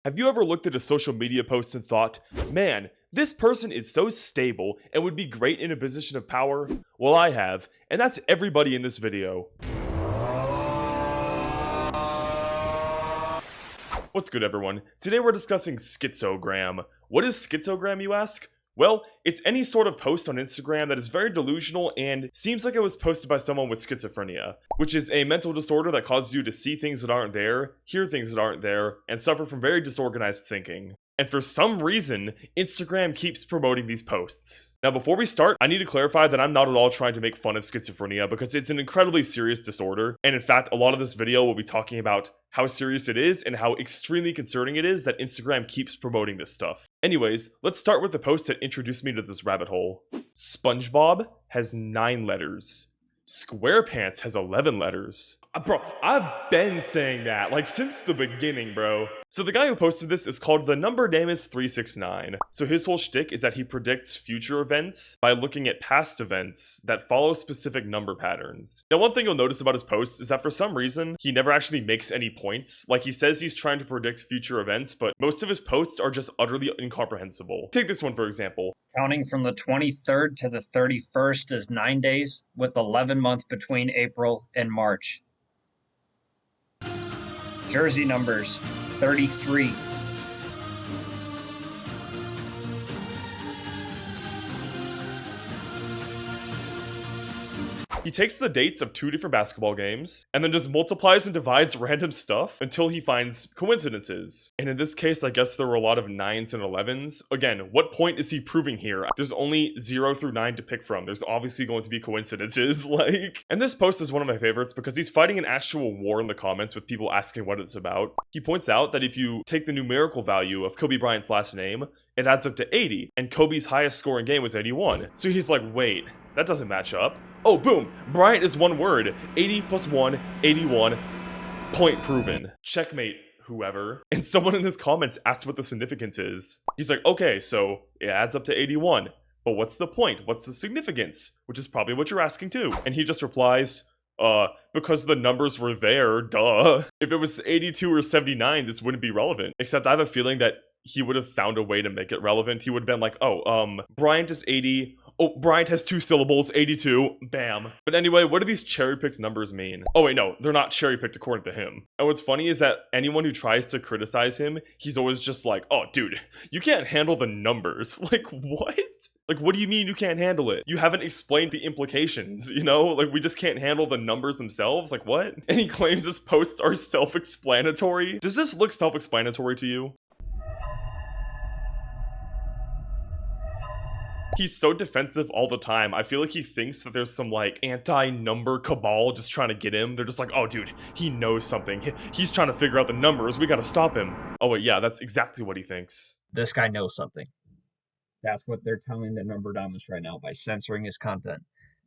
Have you ever looked at a social media post and thought, man, this person is so stable and would be great in a position of power? Well, I have, and that's everybody in this video. What's good, everyone? Today we're discussing schizogram. What is schizogram, you ask? Well, it's any sort of post on Instagram that is very delusional and seems like it was posted by someone with schizophrenia, which is a mental disorder that causes you to see things that aren't there, hear things that aren't there, and suffer from very disorganized thinking. And for some reason, Instagram keeps promoting these posts. Now, before we start, I need to clarify that I'm not at all trying to make fun of schizophrenia because it's an incredibly serious disorder. And in fact, a lot of this video will be talking about how serious it is and how extremely concerning it is that Instagram keeps promoting this stuff. Anyways, let's start with the post that introduced me to this rabbit hole. SpongeBob has 9 letters. SquarePants has 11 letters. Bro, I've been saying that, like, since the beginning, bro. So the guy who posted this is called the Numberdamus 369. So his whole shtick is that he predicts future events by looking at past events that follow specific number patterns. Now, one thing you'll notice about his posts is that for some reason, he never actually makes any points. Like, he says he's trying to predict future events, but most of his posts are just utterly incomprehensible. Take this one, for example. Counting from the 23rd to the 31st is 9 days, with 11 months between April and March. Jersey numbers 33. He takes the dates of 2 different basketball games, and then just multiplies and divides random stuff until he finds coincidences. And in this case, I guess there were a lot of 9s and 11s. Again, what point is he proving here? There's only 0 through 9 to pick from. There's obviously going to be coincidences, like... And this post is one of my favorites because he's fighting an actual war in the comments with people asking what it's about. He points out that if you take the numerical value of Kobe Bryant's last name, it adds up to 80, and Kobe's highest scoring game was 81. So he's like, wait, that doesn't match up. Oh, boom, Bryant is one word. 80 plus 1, 81. Point proven. Checkmate, whoever. And someone in his comments asks what the significance is. He's like, okay, so it adds up to 81. But what's the point? What's the significance? Which is probably what you're asking too. And he just replies, because the numbers were there, duh. If it was 82 or 79, this wouldn't be relevant. Except I have a feeling that he would have found a way to make it relevant. He would have been like, oh, Bryant is 80. Oh, Bryant has 2 syllables, 82, bam. But anyway, what do these cherry-picked numbers mean? Oh wait, no, they're not cherry-picked according to him. And what's funny is that anyone who tries to criticize him, he's always just like, oh dude, you can't handle the numbers. Like, what? Like, what do you mean you can't handle it? You haven't explained the implications, you know? Like, we just can't handle the numbers themselves? Like, what? And he claims his posts are self-explanatory. Does this look self-explanatory to you? He's so defensive all the time. I feel like he thinks that there's some, like, anti-number cabal just trying to get him. They're just like, oh, dude, he knows something. He's trying to figure out the numbers. We gotta stop him. Oh, wait, yeah, that's exactly what he thinks. This guy knows something. That's what they're telling the Numberdamus right now by censoring his content.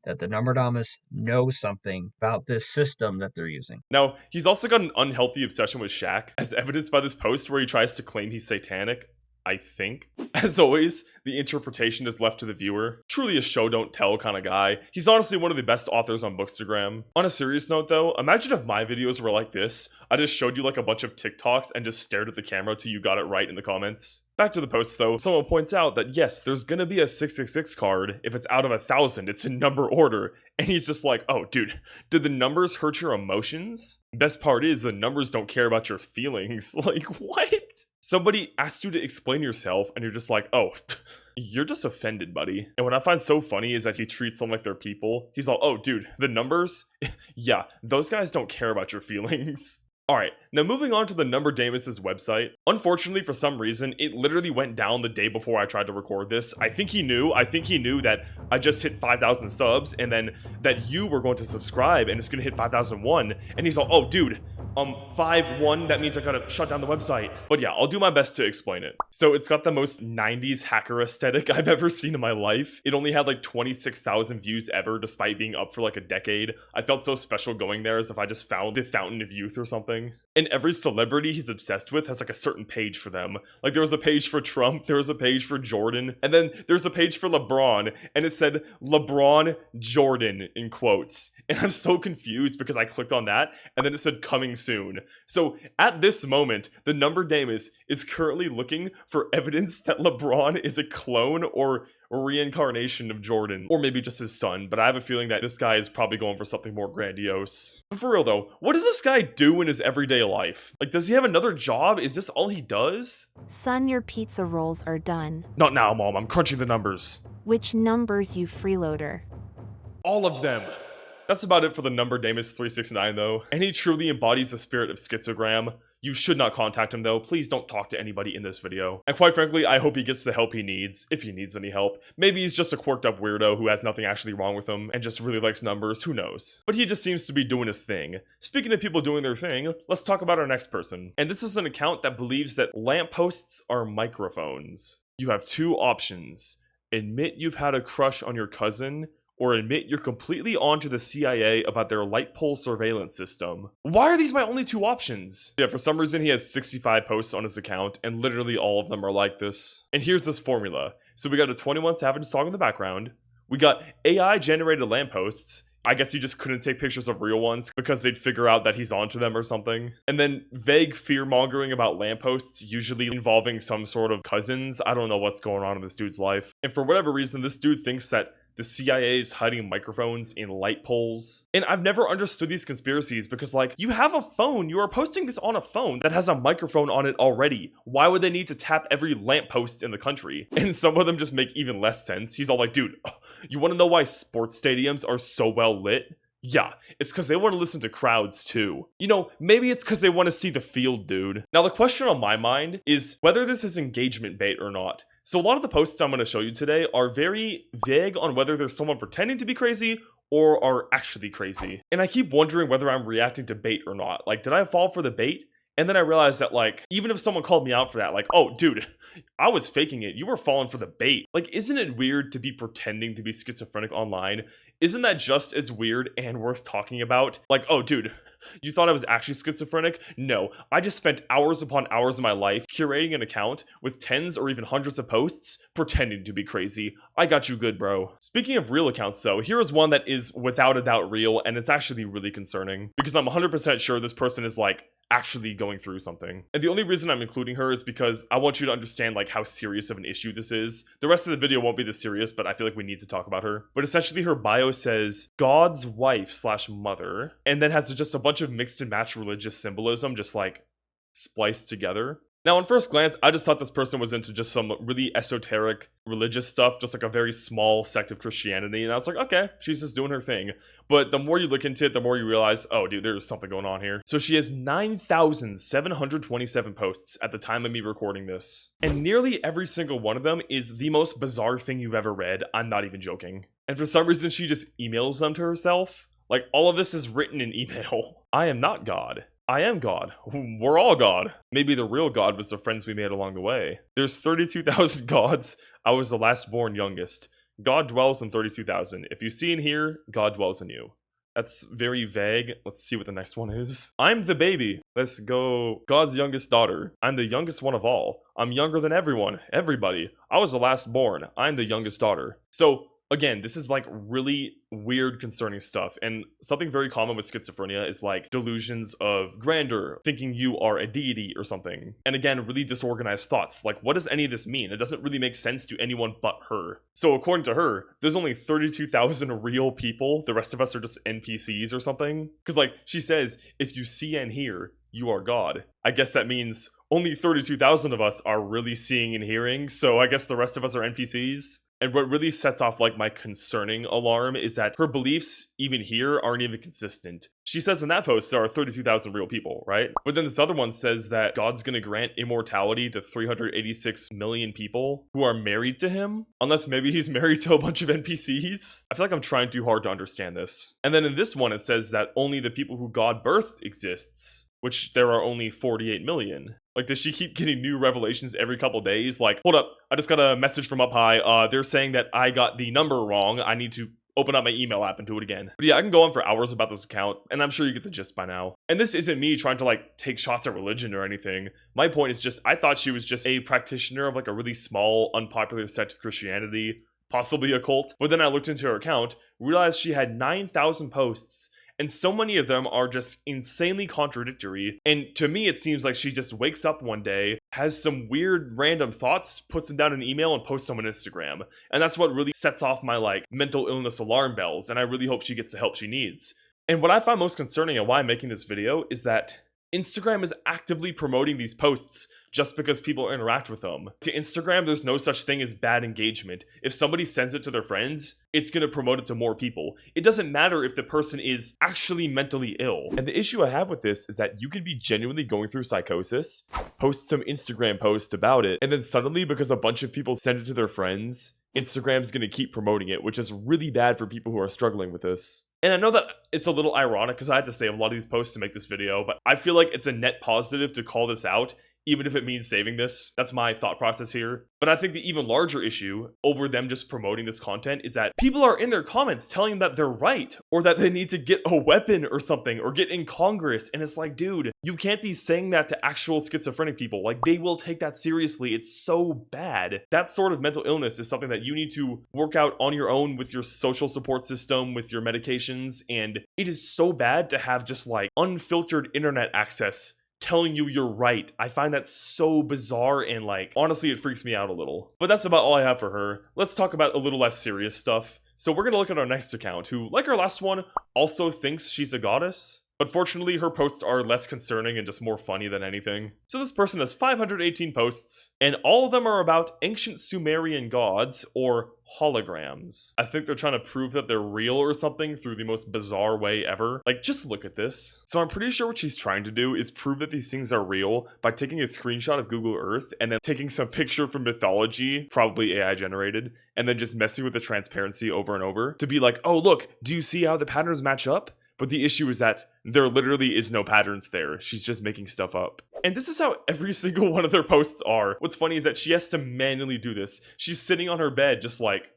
That the Numberdamus knows something about this system that they're using. Now, he's also got an unhealthy obsession with Shaq, as evidenced by this post where he tries to claim he's satanic. I think. As always, the interpretation is left to the viewer. Truly a show don't tell kind of guy. He's honestly one of the best authors on Bookstagram. On a serious note though, imagine if my videos were like this. I just showed you like a bunch of TikToks and just stared at the camera till you got it right in the comments. Back to the post though, someone points out that yes, there's gonna be a 666 card. If it's out of 1,000, it's in number order. And he's just like, oh dude, did the numbers hurt your emotions? Best part is the numbers don't care about your feelings. Like, what? Somebody asked you to explain yourself and you're just like, oh, you're just offended, buddy. And what I find so funny is that he treats them like they're people. He's all, oh dude, the numbers? Yeah, those guys don't care about your feelings. Alright, now moving on to the Numberdamus' website. Unfortunately, for some reason, it literally went down the day before I tried to record this. I think he knew that I just hit 5,000 subs and then that you were going to subscribe and it's gonna hit 5,001. And he's all, oh dude, 5-1, that means I gotta shut down the website. But yeah, I'll do my best to explain it. So it's got the most 90s hacker aesthetic I've ever seen in my life. It only had like 26,000 views ever, despite being up for like a decade. I felt so special going there as if I just found the Fountain of Youth or something. something. And every celebrity he's obsessed with has like a certain page for them. Like there was a page for Trump, there was a page for Jordan, and then there's a page for LeBron, and it said LeBron Jordan in quotes. And I'm so confused because I clicked on that, and then it said coming soon. So at this moment, the Numberdamus is currently looking for evidence that LeBron is a clone or reincarnation of Jordan, or maybe just his son, but I have a feeling that this guy is probably going for something more grandiose. But for real though, what does this guy do in his everyday life? Like, does he have another job? Is this all he does? Son, your pizza rolls are done. Not now, Mom, I'm crunching the numbers. Which numbers, you freeloader? All of them. That's about it for the Numberdamus 369 though, and he truly embodies the spirit of schizogram. You should not contact him though, please don't talk to anybody in this video. And quite frankly, I hope he gets the help he needs, if he needs any help. Maybe he's just a quirked up weirdo who has nothing actually wrong with him and just really likes numbers, who knows. But he just seems to be doing his thing. Speaking of people doing their thing, let's talk about our next person. And this is an account that believes that lampposts are microphones. You have two options. Admit you've had a crush on your cousin, or admit you're completely onto the CIA about their Lightpole surveillance system. Why are these my only two options? Yeah, for some reason he has 65 posts on his account, and literally all of them are like this. And here's this formula. So we got a 21 Savage song in the background, we got AI generated lampposts, I guess you just couldn't take pictures of real ones because they'd figure out that he's onto them or something. And then vague fear-mongering about lampposts, usually involving some sort of cousins. I don't know what's going on in this dude's life. And for whatever reason, this dude thinks that the CIA is hiding microphones in light poles. And I've never understood these conspiracies because, like, you have a phone, you are posting this on a phone that has a microphone on it already. Why would they need to tap every lamppost in the country? And some of them just make even less sense. He's all like, dude, you want to know why sports stadiums are so well lit? Yeah, it's because they want to listen to crowds too. You know, maybe it's because they want to see the field, dude. Now, the question on my mind is whether this is engagement bait or not. So a lot of the posts I'm going to show you today are very vague on whether there's someone pretending to be crazy or are actually crazy. And I keep wondering whether I'm reacting to bait or not. Like, did I fall for the bait? And then I realized that, like, even if someone called me out for that, like, oh, dude, I was faking it. You were falling for the bait. Like, isn't it weird to be pretending to be schizophrenic online? Isn't that just as weird and worth talking about? Like, oh, dude, you thought I was actually schizophrenic? No, I just spent hours upon hours of my life curating an account with tens or even hundreds of posts pretending to be crazy. I got you good, bro. Speaking of real accounts, though, here is one that is without a doubt real, and it's actually really concerning because I'm 100% sure this person is, like, actually going through something. And the only reason I'm including her is because I want you to understand, like, how serious of an issue this is. The rest of the video won't be this serious, but I feel like we need to talk about her. But essentially her bio says God's wife / mother, and then has just a bunch of mixed and matched religious symbolism just like spliced together. Now, on first glance, I just thought this person was into just some really esoteric religious stuff, just like a very small sect of Christianity, and I was like, okay, she's just doing her thing. But the more you look into it, the more you realize, oh, dude, there's something going on here. So she has 9,727 posts at the time of me recording this, and nearly every single one of them is the most bizarre thing you've ever read. I'm not even joking. And for some reason, she just emails them to herself. Like, all of this is written in email. I am not God. I am God. We're all God. Maybe the real God was the friends we made along the way. There's 32,000 gods. I was the last born youngest. God dwells in 32,000. If you see and hear, God dwells in you. That's very vague. Let's see what the next one is. I'm the baby. Let's go. God's youngest daughter. I'm the youngest one of all. I'm younger than everyone. Everybody. I was the last born. I'm the youngest daughter. So, again, this is like really weird, concerning stuff, and something very common with schizophrenia is like delusions of grandeur, thinking you are a deity or something. And again, really disorganized thoughts. Like, what does any of this mean? It doesn't really make sense to anyone but her. So according to her, there's only 32,000 real people. The rest of us are just NPCs or something. Because like, she says, if you see and hear, you are God. I guess that means only 32,000 of us are really seeing and hearing, so I guess the rest of us are NPCs. And what really sets off like my concerning alarm is that her beliefs, even here, aren't even consistent. She says in that post there are 32,000 real people, right? But then this other one says that God's gonna grant immortality to 386 million people who are married to him. Unless maybe he's married to a bunch of NPCs. I feel like I'm trying too hard to understand this. And then in this one it says that only the people who God birthed exists, which there are only 48 million. Like, does she keep getting new revelations every couple days? Like, hold up, I just got a message from up high. They're saying that I got the number wrong. I need to open up my email app and do it again. But yeah, I can go on for hours about this account, and I'm sure you get the gist by now. And this isn't me trying to like take shots at religion or anything. My point is just, I thought she was just a practitioner of like a really small, unpopular sect of Christianity, possibly a cult. But then I looked into her account, realized she had 9,000 posts, and so many of them are just insanely contradictory. And to me, it seems like she just wakes up one day, has some weird random thoughts, puts them down in an email, and posts them on Instagram. And that's what really sets off my like mental illness alarm bells, and I really hope she gets the help she needs. And what I find most concerning and why I'm making this video is that Instagram is actively promoting these posts just because people interact with them. To Instagram, there's no such thing as bad engagement. If somebody sends it to their friends, it's gonna promote it to more people. It doesn't matter if the person is actually mentally ill. And the issue I have with this is that you could be genuinely going through psychosis, post some Instagram post about it, and then suddenly, because a bunch of people send it to their friends, Instagram's gonna keep promoting it, which is really bad for people who are struggling with this. And I know that it's a little ironic because I had to save a lot of these posts to make this video, but I feel like it's a net positive to call this out, even if it means saving this. That's my thought process here. But I think the even larger issue over them just promoting this content is that people are in their comments telling them that they're right, or that they need to get a weapon or something, or get in Congress. And it's like, dude, you can't be saying that to actual schizophrenic people. Like, they will take that seriously. It's so bad. That sort of mental illness is something that you need to work out on your own with your social support system, with your medications. And it is so bad to have just like unfiltered internet access telling you you're right. I find that so bizarre, and like, honestly, it freaks me out a little. But that's about all I have for her. Let's talk about a little less serious stuff. So we're gonna look at our next account, who, like our last one, also thinks she's a goddess. But fortunately, her posts are less concerning and just more funny than anything. So this person has 518 posts, and all of them are about ancient Sumerian gods, or holograms. I think they're trying to prove that they're real or something through the most bizarre way ever. Like, just look at this. So I'm pretty sure what she's trying to do is prove that these things are real by taking a screenshot of Google Earth and then taking some picture from mythology, probably AI generated, and then just messing with the transparency over and over to be like, oh look, do you see how the patterns match up? But the issue is that there literally is no patterns there. She's just making stuff up. And this is how every single one of their posts are. What's funny is that she has to manually do this. She's sitting on her bed just like,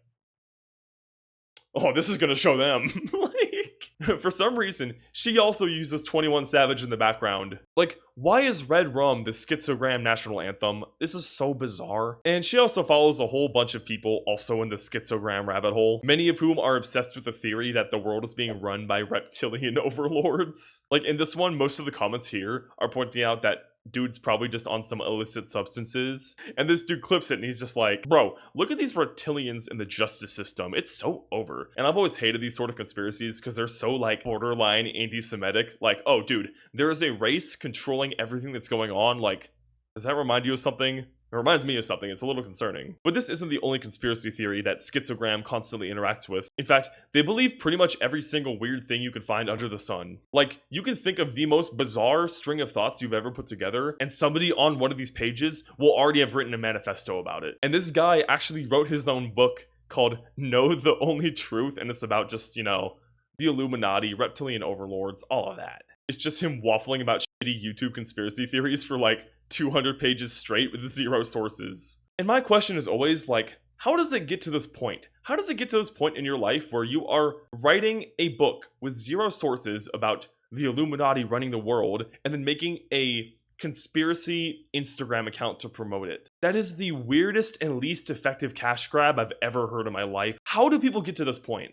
oh, this is gonna show them. Like, for some reason, she also uses 21 Savage in the background. Like, why is Red Rum the schizogram national anthem? This is so bizarre. And she also follows a whole bunch of people also in the schizogram rabbit hole, many of whom are obsessed with the theory that the world is being run by reptilian overlords. Like, in this one, most of the comments here are pointing out that dude's probably just on some illicit substances, and this dude clips it and he's just like, bro, look at these reptilians in the justice system. It's so over. And I've always hated these sort of conspiracies because they're so like borderline anti-Semitic. Like, oh dude, there is a race controlling everything that's going on. Like, does that remind you of something? It reminds me of something. It's a little concerning. But this isn't the only conspiracy theory that Schizogram constantly interacts with. In fact, they believe pretty much every single weird thing you could find under the sun. Like, you can think of the most bizarre string of thoughts you've ever put together, and somebody on one of these pages will already have written a manifesto about it. And this guy actually wrote his own book called Know the Only Truth, and it's about just, you know, the Illuminati, reptilian overlords, all of that. It's just him waffling about shitty YouTube conspiracy theories for like 200 pages straight with 0 sources. And my question is always like, how does it get to this point? How does it get to this point in your life where you are writing a book with 0 sources about the Illuminati running the world and then making a conspiracy Instagram account to promote it? That is the weirdest and least effective cash grab I've ever heard in my life. How do people get to this point?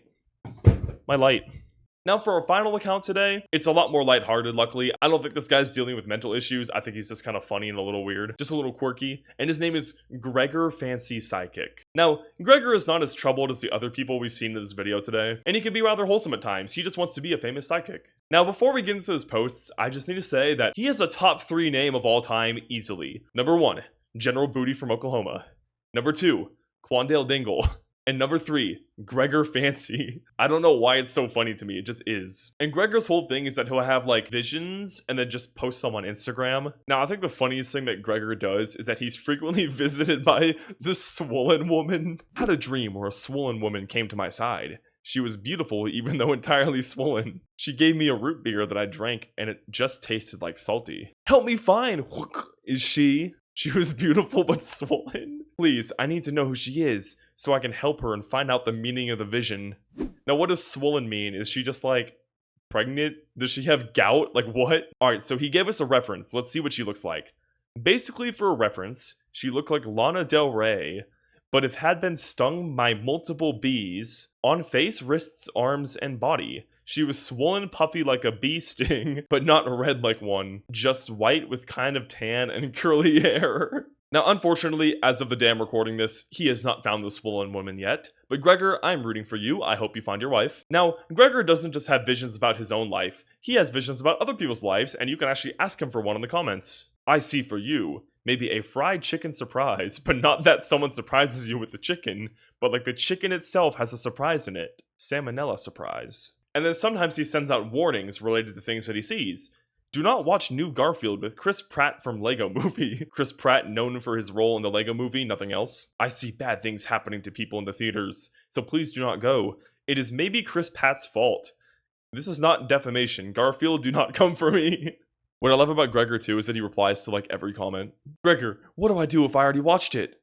My light. Now for our final account today, it's a lot more lighthearted, luckily. I don't think this guy's dealing with mental issues. I think he's just kind of funny and a little weird, just a little quirky. And his name is Gregor Fancy Psychic. Now, Gregor is not as troubled as the other people we've seen in this video today, and he can be rather wholesome at times. He just wants to be a famous psychic. Now, before we get into his posts, I just need to say that he has a top 3 name of all time easily. Number 1, General Booty from Oklahoma. Number 2, Quandale Dingle. And number 3, Gregor Fancy. I don't know why it's so funny to me, it just is. And Gregor's whole thing is that he'll have like visions and then just post them on Instagram. Now, I think the funniest thing that Gregor does is that he's frequently visited by the swollen woman. Had a dream where a swollen woman came to my side. She was beautiful even though entirely swollen. She gave me a root beer that I drank and it just tasted like salty. Help me find, is she? She was beautiful but swollen. Please, I need to know who she is, so I can help her and find out the meaning of the vision. Now, what does swollen mean? Is she just like pregnant? Does she have gout? Like what? Alright, so he gave us a reference. Let's see what she looks like. Basically, for a reference, she looked like Lana Del Rey, but if had been stung by multiple bees on face, wrists, arms, and body. She was swollen puffy like a bee sting, but not red like one, just white with kind of tan and curly hair. Now, unfortunately, as of the day I'm recording this, he has not found the swollen woman yet. But Gregor, I'm rooting for you. I hope you find your wife. Now, Gregor doesn't just have visions about his own life. He has visions about other people's lives, and you can actually ask him for one in the comments. I see for you, maybe a fried chicken surprise, but not that someone surprises you with the chicken, but like the chicken itself has a surprise in it. Salmonella surprise. And then sometimes he sends out warnings related to things that he sees. Do not watch New Garfield with Chris Pratt from Lego Movie. Chris Pratt, known for his role in the Lego Movie, nothing else. I see bad things happening to people in the theaters, so please do not go. It is maybe Chris Pratt's fault. This is not defamation. Garfield, do not come for me. What I love about Gregor too is that he replies to like every comment. Gregor, what do I do if I already watched it?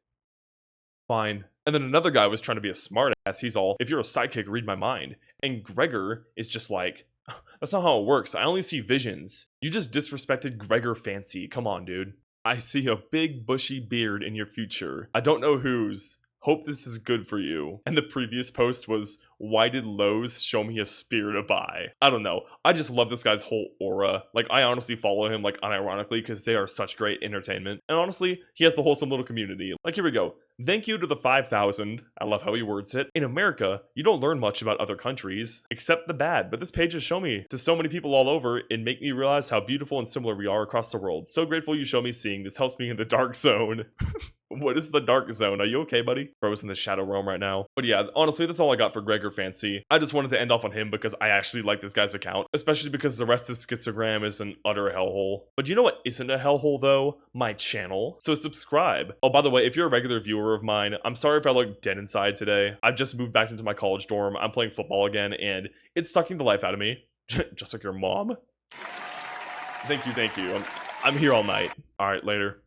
Fine. And then another guy was trying to be a smart ass. He's all, if you're a psychic, read my mind. And Gregor is just like, that's not how it works. I only see visions. You just disrespected Gregor Fancy. Come on, dude. I see a big bushy beard in your future. I don't know whose. Hope this is good for you. And the previous post was, why did Lowe's show me a spear to buy? I don't know. I just love this guy's whole aura. Like, I honestly follow him, like, unironically, because they are such great entertainment. And honestly, he has a wholesome little community. Like, here we go. Thank you to the 5,000. I love how he words it. In America, you don't learn much about other countries, except the bad. But this page has shown me to so many people all over and make me realize how beautiful and similar we are across the world. So grateful you show me seeing. This helps me in the dark zone. What is the dark zone? Are you okay, buddy? Bro's in the shadow realm right now. But yeah, honestly, that's all I got for Gregor Fancy. I just wanted to end off on him because I actually like this guy's account, especially because the rest of Schizogram is an utter hellhole. But you know what isn't a hellhole though? My channel. So subscribe. Oh, by the way, if you're a regular viewer of mine, I'm sorry if I look dead inside today. I've just moved back into my college dorm. I'm playing football again, and it's sucking the life out of me. Just like your mom. Thank you, thank you. I'm here all night. All right, later.